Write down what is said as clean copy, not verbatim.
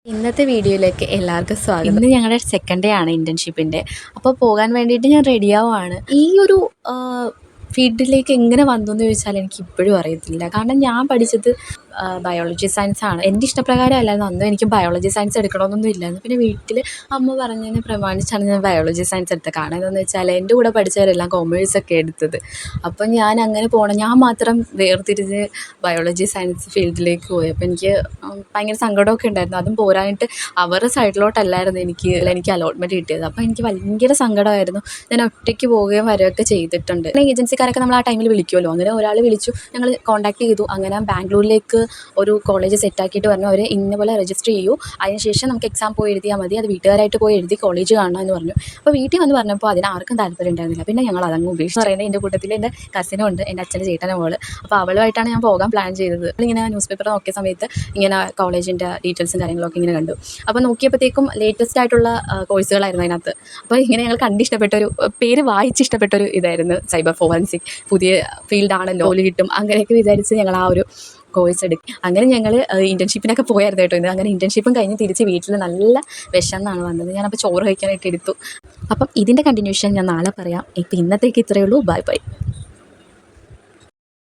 ഇന്നത്തെ വീഡിയോയിലേക്ക് എല്ലാവർക്കും സ്വാഗതം. ഇന്ന് ഞങ്ങളുടെ സെക്കൻഡ് ഡേ ആണ് ഇൻറ്റേൺഷിപ്പിൻ്റെ. അപ്പോൾ പോകാൻ വേണ്ടിയിട്ട് ഞാൻ റെഡിയാവുകയാണ്. ഈ ഒരു ഫീൽഡിലേക്ക് എങ്ങനെ വന്നു എന്ന് ചോദിച്ചാൽ എനിക്ക് ഇപ്പോഴും അറിയത്തില്ല. കാരണം ഞാൻ പഠിച്ചത് ബയോളജി സയൻസ് ആണ്. എൻ്റെ ഇഷ്ടപ്രകാരം അല്ലായിരുന്നു. അന്നും എനിക്ക് ബയോളജി സയൻസ് എടുക്കണമെന്നൊന്നും ഇല്ലായിരുന്നു. പിന്നെ വീട്ടിൽ അമ്മ പറഞ്ഞതിനെ പ്രമാണിച്ചാണ് ഞാൻ ബയോളജി സയൻസ് എടുത്തത്. കാരണം എന്താണെന്ന് വെച്ചാൽ എൻ്റെ കൂടെ പഠിച്ചവരെല്ലാം കൊമേഴ്സൊക്കെ എടുത്തത്. അപ്പം ഞാൻ അങ്ങനെ ഞാൻ മാത്രം വേർതിരിഞ്ഞ് ബയോളജി സയൻസ് ഫീൽഡിലേക്ക് പോയി. അപ്പോൾ എനിക്ക് ഭയങ്കര സങ്കടമൊക്കെ ഉണ്ടായിരുന്നു. അതും പോരാനായിട്ട് അവരുടെ സൈഡിലോട്ടല്ലായിരുന്നു എനിക്ക് അലോട്ട്മെൻറ്റ് കിട്ടിയത്. അപ്പോൾ എനിക്ക് ഭയങ്കര സങ്കടമായിരുന്നു. ഞാൻ ഒറ്റയ്ക്ക് പോവുകയും വരികയൊക്കെ ചെയ്തിട്ടുണ്ട്. പിന്നെ ഏജൻസിക്കാരൊക്കെ നമ്മൾ ആ ടൈമിൽ വിളിക്കുമല്ലോ. അങ്ങനെ ഒരാൾ വിളിച്ചു, ഞങ്ങൾ കോൺടാക്ട് ചെയ്തു. അങ്ങനെ ബാംഗ്ലൂരിലേക്ക് ഒരു കോളേജ് സെറ്റാക്കിയിട്ട് പറഞ്ഞു, അവർ ഇന്ന പോലെ രജിസ്റ്റർ ചെയ്യൂ, അതിനുശേഷം നമുക്ക് എക്സാം പോയി എഴുതിയാൽ മതി, അത് വീട്ടുകാരായിട്ട് പോയി എഴുതി കോളേജ് കാണണം എന്ന് പറഞ്ഞു. അപ്പോൾ വീട്ടിൽ വന്ന് പറഞ്ഞപ്പോൾ അതിന് ആർക്കും താല്പര്യം ഉണ്ടായിരുന്നില്ല. പിന്നെ ഞങ്ങൾ അതങ്ങ് ഉപേക്ഷിച്ച്. പറയുന്നത് എൻ്റെ കൂട്ടത്തിൽ എൻ്റെ കസിനും ഉണ്ട്, എൻ്റെ അച്ഛൻ്റെ ചേട്ടൻ്റെ മോള്. അപ്പോൾ അവളുമായിട്ടാണ് ഞാൻ പോകാൻ പ്ലാൻ ചെയ്തത്. ഇങ്ങനെ ന്യൂസ് പേപ്പർ നോക്കിയ സമയത്ത് ഇങ്ങനെ കോളേജിൻ്റെ ഡീറ്റെയിൽസും കാര്യങ്ങളൊക്കെ ഇങ്ങനെ കണ്ടു. അപ്പോൾ നോക്കിയപ്പോഴത്തേക്കും ലേറ്റസ്റ്റ് ആയിട്ടുള്ള കോഴ്സുകളായിരുന്നു അതിനകത്ത്. അപ്പോൾ ഇങ്ങനെ ഞങ്ങൾ കണ്ടിഷ്ടപ്പെട്ടൊരു പേര് വായിച്ചിഷ്ടപ്പെട്ടൊരു ഇതായിരുന്നു സൈബർ ഫോറൻസിക്. പുതിയ ഫീൽഡാണല്ലോ, ജോലി കിട്ടും അങ്ങനെയൊക്കെ വിചാരിച്ച് ഞങ്ങൾ ആ ഒരു കോഴ്സ് എടുക്കും. അങ്ങനെ ഞങ്ങൾ ഇൻറ്റേൺഷിപ്പിനൊക്കെ പോയായിരുന്നു കേട്ടോ. ഇത് അങ്ങനെ ഇൻറ്റേൺഷിപ്പും കഴിഞ്ഞ് തിരിച്ച് വീട്ടിൽ നല്ല വിശന്നാണ് വന്നത്. ഞാനപ്പോൾ ചോറ് കഴിക്കാനായിട്ട് എടുത്തു. അപ്പം ഇതിൻ്റെ കണ്ടിന്യൂഷൻ ഞാൻ നാളെ പറയാം. ഇപ്പം ഇന്നത്തേക്ക് ഇത്രയേ ഉള്ളൂ. Bye bye.